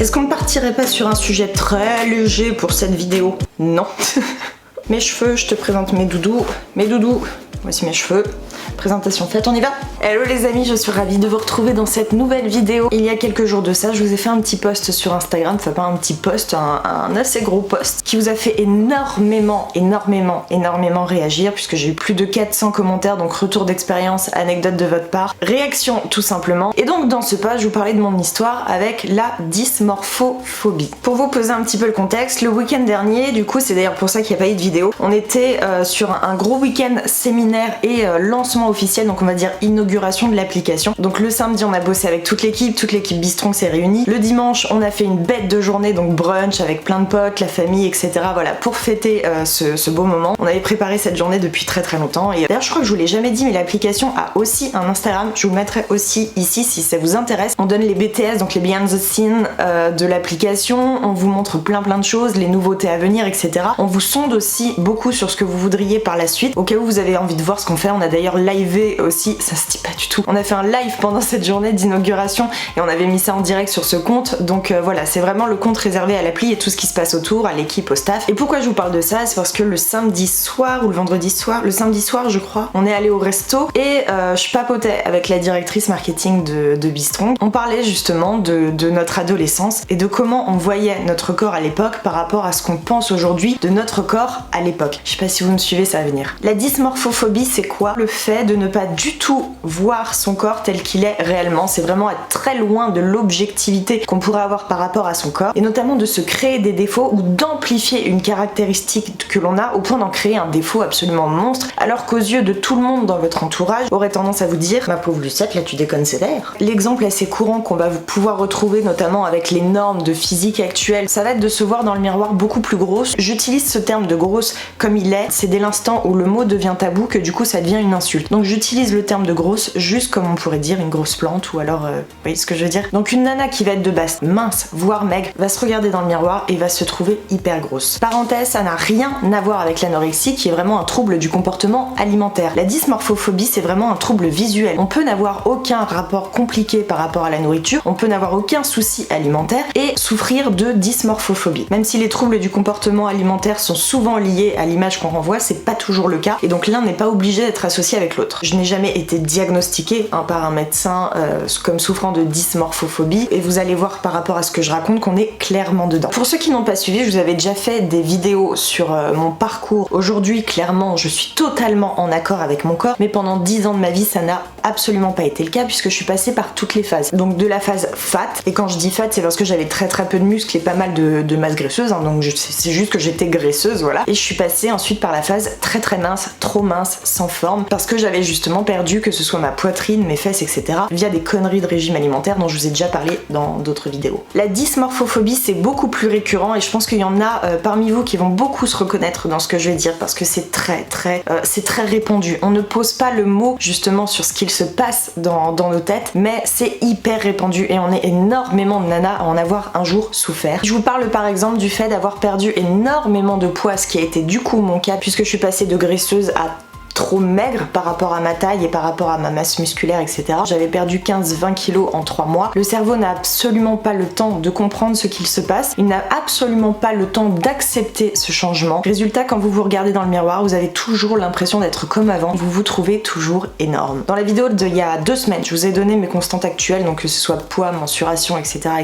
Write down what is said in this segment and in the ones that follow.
Est-ce qu'on ne partirait pas sur un sujet très léger pour cette vidéo? Non. Mes cheveux, je te présente mes doudous. Mes doudous, voici mes cheveux. Présentation faite, on y va? Hello les amis, je suis ravie de vous retrouver dans cette nouvelle vidéo. Il y a quelques jours de ça, je vous ai fait un petit post sur Instagram, enfin pas un petit post, un assez gros post, qui vous a fait énormément réagir, puisque j'ai eu plus de 400 commentaires, donc retour d'expérience, anecdote de votre part, réaction tout simplement. Et donc dans ce post, je vous parlais de mon histoire avec la dysmorphophobie. Pour vous poser un petit peu le contexte, le week-end dernier, du coup c'est d'ailleurs pour ça qu'il n'y a pas eu de vidéo, on était sur un gros week-end séminaire et lancement officiel, donc on va dire inauguration de l'application. Donc le samedi on a bossé avec toute l'équipe Bistronck s'est réunie. Le dimanche on a fait une bête de journée, donc brunch avec plein de potes, la famille, etc. Voilà, pour fêter ce beau moment. On avait préparé cette journée depuis très longtemps. Et d'ailleurs je crois que je vous l'ai jamais dit, mais l'application a aussi un Instagram. Je vous le mettrai aussi ici si ça vous intéresse. On donne les BTS, donc les behind the scenes de l'application. On vous montre plein de choses, les nouveautés à venir, etc. On vous sonde aussi beaucoup sur ce que vous voudriez par la suite. Au cas où vous avez envie de voir ce qu'on fait, on a d'ailleurs livé aussi, ça se dit pas du tout. On a fait un live pendant cette journée d'inauguration et on avait mis ça en direct sur ce compte. Donc voilà, c'est vraiment le compte réservé à l'appli et tout ce qui se passe autour, à l'équipe, au staff. Et pourquoi je vous parle de ça? C'est parce que le samedi soir ou le vendredi soir, le samedi soir je crois, on est allé au resto et je papotais avec la directrice marketing de Bistronck. On parlait justement de notre adolescence et de comment on voyait notre corps à l'époque par rapport à ce qu'on pense aujourd'hui de notre corps à l'époque. Je sais pas si vous me suivez, ça va venir. La dysmorphophobie, c'est quoi? Le fait de ne pas du tout voir son corps tel qu'il est réellement. C'est vraiment être très loin de l'objectivité qu'on pourrait avoir par rapport à son corps et notamment de se créer des défauts ou d'amplifier une caractéristique que l'on a au point d'en créer un défaut absolument monstre, alors qu'aux yeux de tout le monde dans votre entourage aurait tendance à vous dire ma pauvre Lucette, là tu déconnes sévère. L'exemple assez courant qu'on va pouvoir retrouver notamment avec les normes de physique actuelles, ça va être de se voir dans le miroir beaucoup plus grosse. J'utilise ce terme de grosse comme il est, c'est dès l'instant où le mot devient tabou que du coup ça devient une insulte. Donc j'utilise le terme de grosse juste comme on pourrait dire une grosse plante ou alors, vous voyez ce que je veux dire? Donc une nana qui va être de base mince, voire maigre, va se regarder dans le miroir et va se trouver hyper grosse. Parenthèse, ça n'a rien à voir avec l'anorexie qui est vraiment un trouble du comportement alimentaire. La dysmorphophobie c'est vraiment un trouble visuel. On peut n'avoir aucun rapport compliqué par rapport à la nourriture, on peut n'avoir aucun souci alimentaire et souffrir de dysmorphophobie. Même si les troubles du comportement alimentaire sont souvent liés à l'image qu'on renvoie, c'est pas toujours le cas et donc l'un n'est pas obligé d'être associé avec l'autre. Je n'ai jamais été diagnostiquée par un médecin comme souffrant de dysmorphophobie et vous allez voir par rapport à ce que je raconte qu'on est clairement dedans. Pour ceux qui n'ont pas suivi, je vous avais déjà fait des vidéos sur mon parcours. Aujourd'hui, clairement, je suis totalement en accord avec mon corps, mais pendant 10 ans de ma vie, ça n'a absolument pas été le cas puisque je suis passée par toutes les phases. Donc de la phase fat, et quand je dis fat, c'est parce que j'avais très peu de muscles et pas mal de masse graisseuse, donc c'est juste que j'étais graisseuse, voilà. Et je suis passée ensuite par la phase très mince, trop mince, sans forme, parce que j'avais justement perdu que ce soit ma poitrine, mes fesses, etc. via des conneries de régime alimentaire dont je vous ai déjà parlé dans d'autres vidéos. La dysmorphophobie c'est beaucoup plus récurrent et je pense qu'il y en a parmi vous qui vont beaucoup se reconnaître dans ce que je vais dire parce que c'est très répandu. On ne pose pas le mot justement sur ce qu'il se passe dans nos têtes, mais c'est hyper répandu et on est énormément de nanas à en avoir un jour souffert. Je vous parle par exemple du fait d'avoir perdu énormément de poids, ce qui a été du coup mon cas puisque je suis passée de graisseuse à trop maigre par rapport à ma taille et par rapport à ma masse musculaire, etc. J'avais perdu 15-20 kilos en 3 mois. Le cerveau n'a absolument pas le temps de comprendre ce qu'il se passe. Il n'a absolument pas le temps d'accepter ce changement. Résultat, quand vous vous regardez dans le miroir, vous avez toujours l'impression d'être comme avant. Vous vous trouvez toujours énorme. Dans la vidéo d'il y a 2 semaines, je vous ai donné mes constantes actuelles, donc que ce soit poids, mensuration, etc.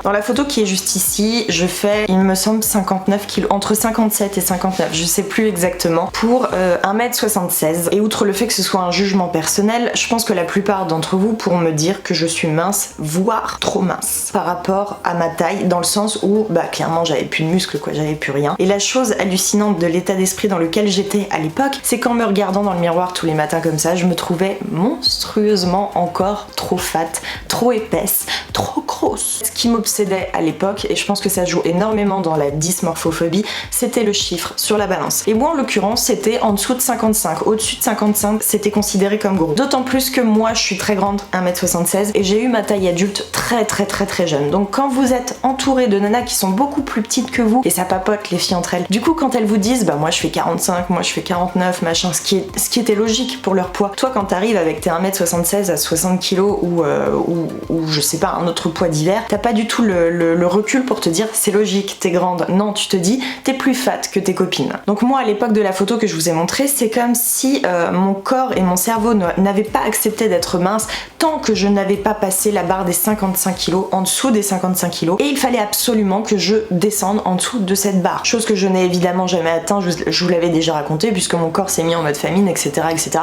Dans la photo qui est juste ici, je fais, il me semble, 59 kilos, entre 57 et 59, je sais plus exactement, pour 1m76. Et outre le fait que ce soit un jugement personnel, je pense que la plupart d'entre vous pourront me dire que je suis mince, voire trop mince par rapport à ma taille, dans le sens où clairement j'avais plus de muscles, quoi, j'avais plus rien. Et la chose hallucinante de l'état d'esprit dans lequel j'étais à l'époque, c'est qu'en me regardant dans le miroir tous les matins comme ça, je me trouvais monstrueusement encore trop fat, trop épaisse, trop grosse. Ce qui m'obsédait à l'époque, et je pense que ça joue énormément dans la dysmorphophobie, c'était le chiffre sur la balance. Et moi en l'occurrence c'était en dessous de 55. au-dessus de 55 c'était considéré comme gros. D'autant plus que moi je suis très grande, 1m76, et j'ai eu ma taille adulte très jeune. Donc quand vous êtes entouré de nanas qui sont beaucoup plus petites que vous, et ça papote les filles entre elles, du coup quand elles vous disent bah moi je fais 45, moi je fais 49 machin, ce qui était logique pour leur poids, toi quand t'arrives avec tes 1m76 à 60 kg ou je sais pas un autre poids divers, t'as pas du tout le recul pour te dire c'est logique, t'es grande. Non, tu te dis t'es plus fat que tes copines. Donc moi à l'époque de la photo que je vous ai montrée, c'est comme si mon corps et mon cerveau n'avaient pas accepté d'être mince tant que je n'avais pas passé la barre des 55 kg, en dessous des 55 kg, et il fallait absolument que je descende en dessous de cette barre, chose que je n'ai évidemment jamais atteint, je vous l'avais déjà raconté, puisque mon corps s'est mis en mode famine, etc.,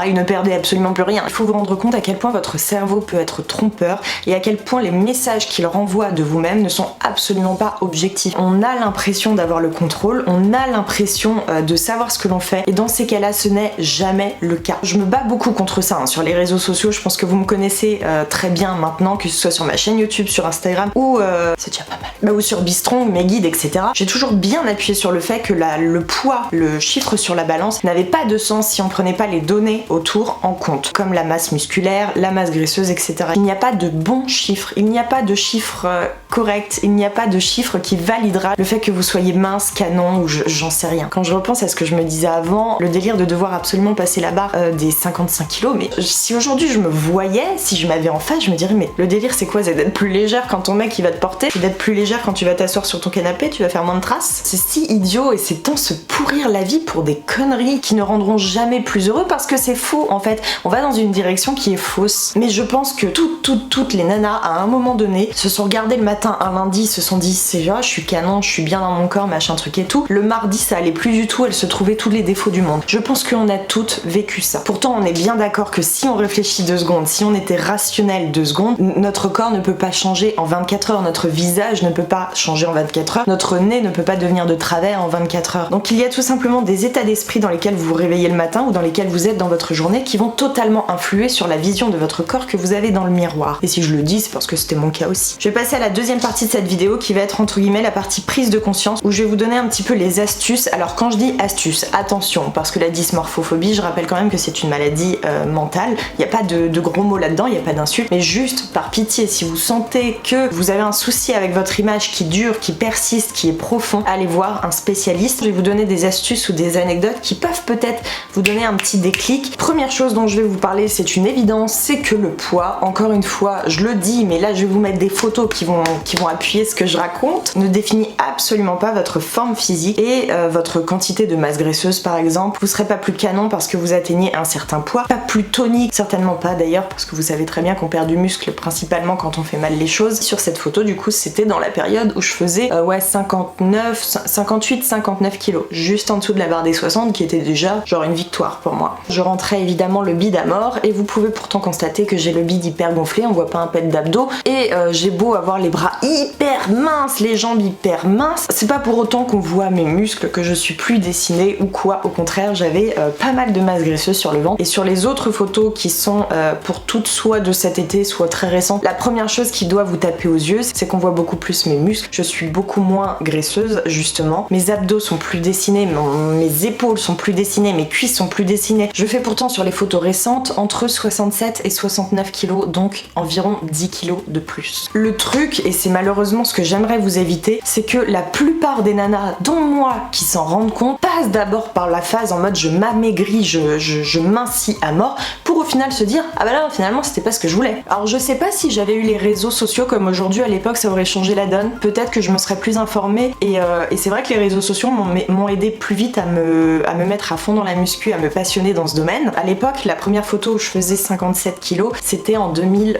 il ne perdait absolument plus rien. Il faut vous rendre compte à quel point votre cerveau peut être trompeur et à quel point les messages qu'il renvoie de vous-même ne sont absolument pas objectifs. On a l'impression d'avoir le contrôle, on a l'impression de savoir ce que l'on fait, et dans ces cas-là ce n'est jamais le cas. Je me bats beaucoup contre ça hein, sur les réseaux sociaux, je pense que vous me connaissez très bien maintenant, que ce soit sur ma chaîne YouTube, sur Instagram ou c'est déjà pas mal, ou sur Bistrong, mes guides, etc. J'ai toujours bien appuyé sur le fait que le poids, le chiffre sur la balance n'avait pas de sens si on prenait pas les données autour en compte, comme la masse musculaire, la masse graisseuse, etc. Il n'y a pas de bon chiffre, il n'y a pas de chiffre correct, il n'y a pas de chiffre qui validera le fait que vous soyez mince, canon ou j'en sais rien. Quand je repense à ce que je me disais avant, le délire de devoir absolument passer la barre des 55 kilos, mais si aujourd'hui je me voyais, si je m'avais en face, je me dirais mais le délire c'est quoi? C'est d'être plus légère quand ton mec il va te porter, c'est d'être plus légère quand tu vas t'asseoir sur ton canapé, tu vas faire moins de traces. C'est si idiot et c'est tant se pourrir la vie pour des conneries qui ne rendront jamais plus heureux parce que c'est faux en fait. On va dans une direction qui est fausse. Mais je pense que toutes les nanas à un moment donné se sont regardées le matin un lundi, se sont dit c'est genre je suis canon, je suis bien dans mon corps, machin truc et tout. Le mardi ça allait plus du tout, elles se trouvaient tous les défauts du monde. Je pense qu'on a toutes vécu ça. Pourtant on est bien d'accord que si on réfléchit 2 secondes, si on était rationnel 2 secondes, notre corps ne peut pas changer en 24 heures, notre visage ne peut pas changer en 24 heures, notre nez ne peut pas devenir de travers en 24 heures. Donc il y a tout simplement des états d'esprit dans lesquels vous vous réveillez le matin ou dans lesquels vous êtes dans votre journée qui vont totalement influer sur la vision de votre corps que vous avez dans le miroir. Et si je le dis, c'est parce que c'était mon cas aussi. Je vais passer à la deuxième partie de cette vidéo qui va être entre guillemets la partie prise de conscience où je vais vous donner un petit peu les astuces. Alors quand je dis astuces, attention, parce que la dysmorphophobie, je rappelle quand même que c'est une maladie mentale. Il n'y a pas de gros mots là-dedans, il n'y a pas d'insultes, mais juste par pitié, si vous sentez que vous avez un souci avec votre image qui dure, qui persiste, qui est profond, allez voir un spécialiste. Je vais vous donner des astuces ou des anecdotes qui peuvent peut-être vous donner un petit déclic. Première chose dont je vais vous parler, c'est une évidence, c'est que le poids, encore une fois, je le dis, mais là je vais vous mettre des photos qui vont appuyer ce que je raconte, ne définit absolument pas votre forme physique et votre quantité de masse graisseuse par exemple. Vous serez pas plus canon parce que vous atteignez un certain poids, pas plus tonique, certainement pas d'ailleurs, parce que vous savez très bien qu'on perd du muscle principalement quand on fait mal les choses. Sur cette photo du coup c'était dans la période où je faisais 58-59 kilos, juste en dessous de la barre des 60 qui était déjà genre une victoire pour moi. Je rentrais évidemment le bide à mort et vous pouvez pourtant constater que j'ai le bide hyper gonflé, on voit pas un pet d'abdos et j'ai beau avoir les bras hyper minces, les jambes hyper minces, c'est pas pour autant qu'on voit mes muscles que je suis plus dessinée ou quoi, au contraire j'avais pas mal de masse graisseuse sur le ventre. Et sur les autres photos qui sont pour toutes soit de cet été soit très récentes, la première chose qui doit vous taper aux yeux c'est qu'on voit beaucoup plus mes muscles, je suis beaucoup moins graisseuse justement, mes abdos sont plus dessinés, mes épaules sont plus dessinées, mes cuisses sont plus dessinées. Je fais pourtant sur les photos récentes entre 67 et 69 kilos, donc environ 10 kilos de plus. Le truc, et c'est malheureusement ce que j'aimerais vous éviter, c'est que la plupart des nanas, dont moi, qui s'en rendent compte, passent d'abord par la phase en mode je m'amaigris, je mincis à mort, pour au final se dire ah bah là finalement c'était pas ce que je voulais. Alors je sais pas si j'avais eu les réseaux sociaux comme aujourd'hui, à l'époque ça aurait changé la donne, peut-être que je me serais plus informée et c'est vrai que les réseaux sociaux m'ont aidé plus vite à me mettre à fond dans la muscu, à me passionner dans ce domaine. À l'époque, la première photo où je faisais 57 kilos, c'était en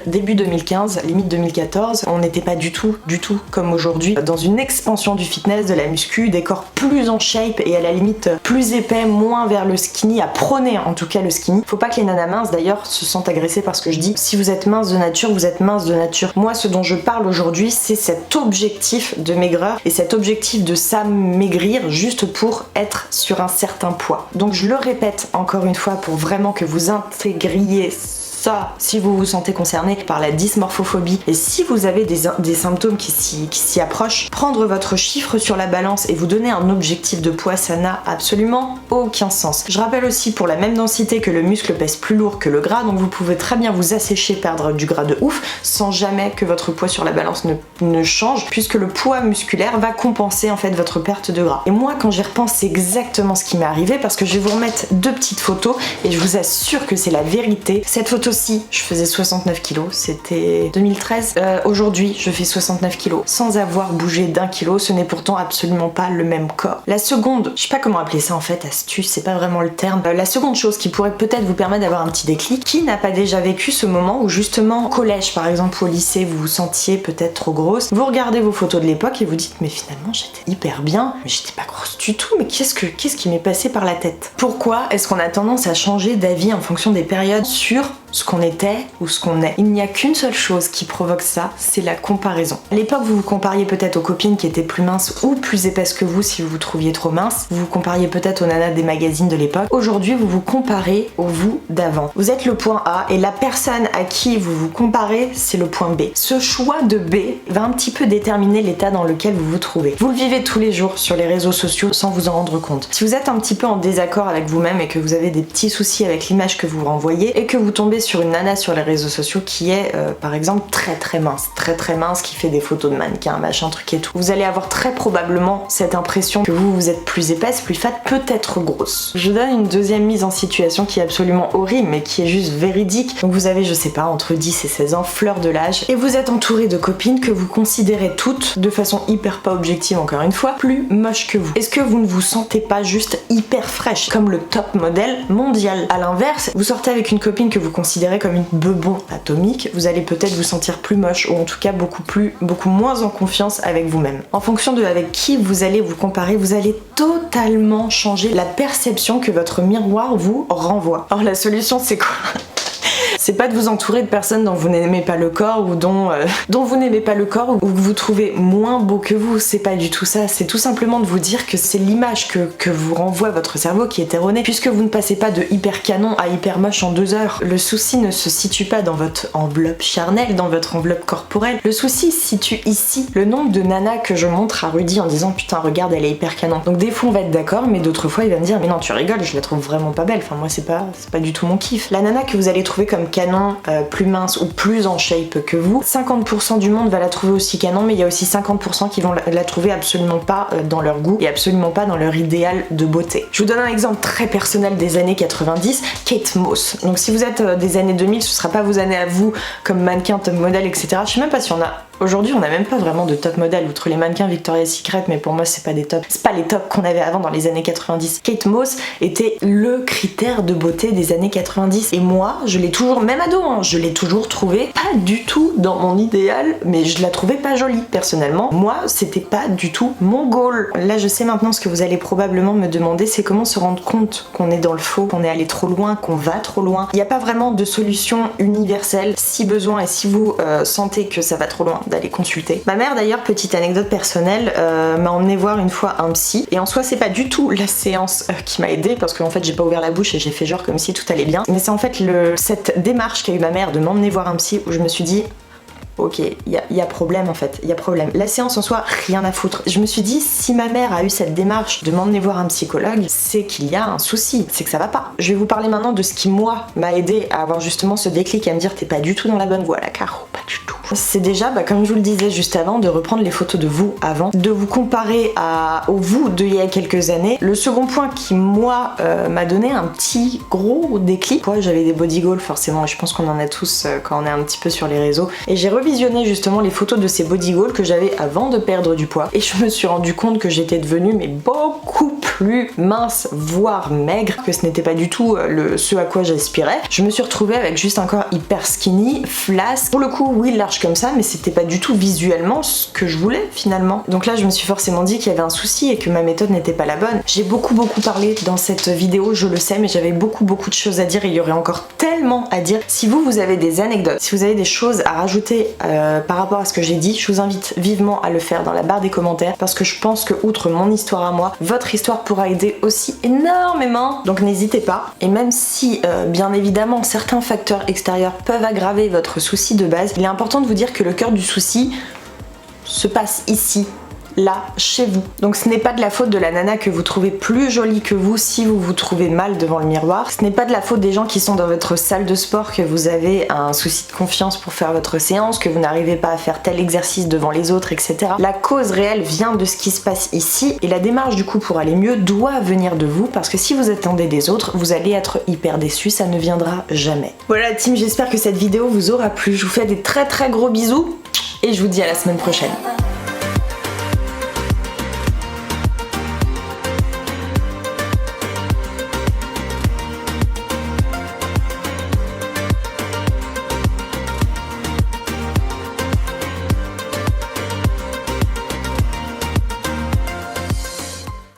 début 2015, limite 2014. On n'était pas du tout comme aujourd'hui dans une expansion du fitness, de la muscu, des corps plus en shape et à la limite plus épais, moins vers le skinny, à prôner en tout cas le skinny. Faut pas que les nanas minces d'ailleurs se sentent agressées par ce que je dis. Si vous êtes mince de nature, vous êtes mince de nature. Moi, ce dont je parle aujourd'hui, c'est cet objectif de maigreur et cet objectif de s'amaigrir juste pour être sur un certain poids. Donc je le répète encore une fois pour vraiment que vous intégriez ça, si vous vous sentez concerné par la dysmorphophobie et si vous avez des symptômes qui s'y approchent, prendre votre chiffre sur la balance et vous donner un objectif de poids, ça n'a absolument aucun sens. Je rappelle aussi pour la même densité que le muscle pèse plus lourd que le gras, donc vous pouvez très bien vous assécher, perdre du gras de ouf, sans jamais que votre poids sur la balance ne change, puisque le poids musculaire va compenser en fait votre perte de gras. Et moi quand j'y repense, c'est exactement ce qui m'est arrivé, parce que je vais vous remettre deux petites photos et je vous assure que c'est la vérité. Cette photo-ci, je faisais 69 kilos, c'était 2013. Aujourd'hui, je fais 69 kilos sans avoir bougé d'1 kilo, ce n'est pourtant absolument pas le même corps. La seconde, je sais pas comment appeler ça en fait, astuce, c'est pas vraiment le terme. La seconde chose qui pourrait peut-être vous permettre d'avoir un petit déclic, qui n'a pas déjà vécu ce moment où justement au collège par exemple ou au lycée vous vous sentiez peut-être trop grosse, vous regardez vos photos de l'époque et vous dites mais finalement j'étais hyper bien, mais j'étais pas grosse du tout, mais qu'est-ce qui m'est passé par la tête? Pourquoi est-ce qu'on a tendance à changer d'avis en fonction des périodes sur ce qu'on était ou ce qu'on est? Il n'y a qu'une seule chose qui provoque ça, c'est la comparaison. À l'époque, vous vous compariez peut-être aux copines qui étaient plus minces ou plus épaisses que vous si vous vous trouviez trop mince. Vous vous compariez peut-être aux nanas des magazines de l'époque. Aujourd'hui, vous vous comparez au vous d'avant. Vous êtes le point A et la personne à qui vous vous comparez, c'est le point B. Ce choix de B va un petit peu déterminer l'état dans lequel vous vous trouvez. Vous le vivez tous les jours sur les réseaux sociaux sans vous en rendre compte. Si vous êtes un petit peu en désaccord avec vous-même et que vous avez des petits soucis avec l'image que vous renvoyez et que vous tombez sur une nana sur les réseaux sociaux qui est par exemple très mince, qui fait des photos de mannequins, machin truc et tout, vous allez avoir très probablement cette impression que vous êtes plus épaisse, plus fat, peut-être grosse. Je donne une deuxième mise en situation qui est absolument horrible mais qui est juste véridique. Donc vous avez, je sais pas, entre 10 et 16 ans, fleur de l'âge, et vous êtes entouré de copines que vous considérez toutes, de façon hyper pas objective encore une fois, plus moches que vous. Est-ce que vous ne vous sentez pas juste hyper fraîche, comme le top modèle mondial? À l'inverse, vous sortez avec une copine que vous considérez comme une bebon atomique, vous allez peut-être vous sentir plus moche, ou en tout cas beaucoup moins en confiance avec vous-même. En fonction de avec qui vous allez vous comparer, vous allez totalement changer la perception que votre miroir vous renvoie. Alors la solution c'est quoi? C'est pas de vous entourer de personnes dont vous n'aimez pas le corps ou dont vous n'aimez pas le corps ou que vous trouvez moins beau que vous, c'est pas du tout ça, c'est tout simplement de vous dire que c'est l'image que vous renvoie votre cerveau qui est erronée, puisque vous ne passez pas de hyper canon à hyper moche en 2 heures. Le souci ne se situe pas dans votre enveloppe charnelle, dans votre enveloppe corporelle, le souci se situe ici. Le nombre de nanas que je montre à Rudy en disant putain regarde elle est hyper canon, donc des fois on va être d'accord, mais d'autres fois il va me dire mais non tu rigoles, je la trouve vraiment pas belle, enfin moi c'est pas du tout mon kiff. La nana que vous allez trouver comme canon, plus mince ou plus en shape que vous, 50% du monde va la trouver aussi canon, mais il y a aussi 50% qui vont la trouver absolument pas dans leur goût et absolument pas dans leur idéal de beauté. Je vous donne un exemple très personnel des années 90, Kate Moss. Donc si vous êtes des années 2000, ce sera pas vos années à vous comme mannequin, top modèle, etc. Je sais même pas si on a... Aujourd'hui, on n'a même pas vraiment de top modèle, outre les mannequins Victoria's Secret, mais pour moi, c'est pas des tops. C'est pas les tops qu'on avait avant dans les années 90. Kate Moss était le critère de beauté des années 90. Et moi, je l'ai toujours, même ado, hein, je l'ai toujours trouvée pas du tout dans mon idéal, mais je la trouvais pas jolie, personnellement. Moi, c'était pas du tout mon goal. Là, je sais maintenant ce que vous allez probablement me demander, c'est comment se rendre compte qu'on est dans le faux, qu'on est allé trop loin, qu'on va trop loin. Il n'y a pas vraiment de solution universelle. Si besoin et si vous sentez que ça va trop loin, d'aller consulter. Ma mère d'ailleurs, petite anecdote personnelle, m'a emmené voir une fois un psy, et en soi c'est pas du tout la séance qui m'a aidée, parce qu'en fait j'ai pas ouvert la bouche et j'ai fait genre comme si tout allait bien, mais c'est en fait cette démarche qu'a eu ma mère de m'emmener voir un psy où je me suis dit ok, il y a problème en fait, il y a problème. La séance en soi, rien à foutre. Je me suis dit, si ma mère a eu cette démarche de m'emmener voir un psychologue, c'est qu'il y a un souci, c'est que ça va pas. Je vais vous parler maintenant de ce qui, moi, m'a aidé à avoir justement ce déclic, à me dire, t'es pas du tout dans la bonne voie, la Caro, pas du tout. C'est déjà, comme je vous le disais juste avant, de reprendre les photos de vous avant, de vous comparer au vous d'il y a quelques années. Le second point qui, moi, m'a donné un petit gros déclic, moi j'avais des body goals forcément, et je pense qu'on en a tous quand on est un petit peu sur les réseaux, et j'ai revisionné justement les photos de ces body goals que j'avais avant de perdre du poids, et je me suis rendu compte que j'étais devenue mais beaucoup plus mince, voire maigre, que ce n'était pas du tout ce à quoi j'aspirais. Je me suis retrouvée avec juste un corps hyper skinny, flasque, pour le coup oui large comme ça, mais c'était pas du tout visuellement ce que je voulais finalement. Donc là je me suis forcément dit qu'il y avait un souci et que ma méthode n'était pas la bonne. J'ai beaucoup parlé dans cette vidéo, je le sais, mais j'avais beaucoup de choses à dire et il y aurait encore tellement à dire. Si vous avez des anecdotes, si vous avez des choses à rajouter par rapport à ce que j'ai dit, je vous invite vivement à le faire dans la barre des commentaires, parce que je pense que outre mon histoire à moi, votre histoire pourra aider aussi énormément, donc n'hésitez pas. Et même si bien évidemment certains facteurs extérieurs peuvent aggraver votre souci de base, il est important de vous dire que le cœur du souci se passe ici, là, chez vous. Donc ce n'est pas de la faute de la nana que vous trouvez plus jolie que vous si vous vous trouvez mal devant le miroir. Ce n'est pas de la faute des gens qui sont dans votre salle de sport que vous avez un souci de confiance pour faire votre séance, que vous n'arrivez pas à faire tel exercice devant les autres, etc. La cause réelle vient de ce qui se passe ici et la démarche du coup pour aller mieux doit venir de vous, parce que si vous attendez des autres, vous allez être hyper déçus, ça ne viendra jamais. Voilà la team, j'espère que cette vidéo vous aura plu. Je vous fais des très gros bisous et je vous dis à la semaine prochaine.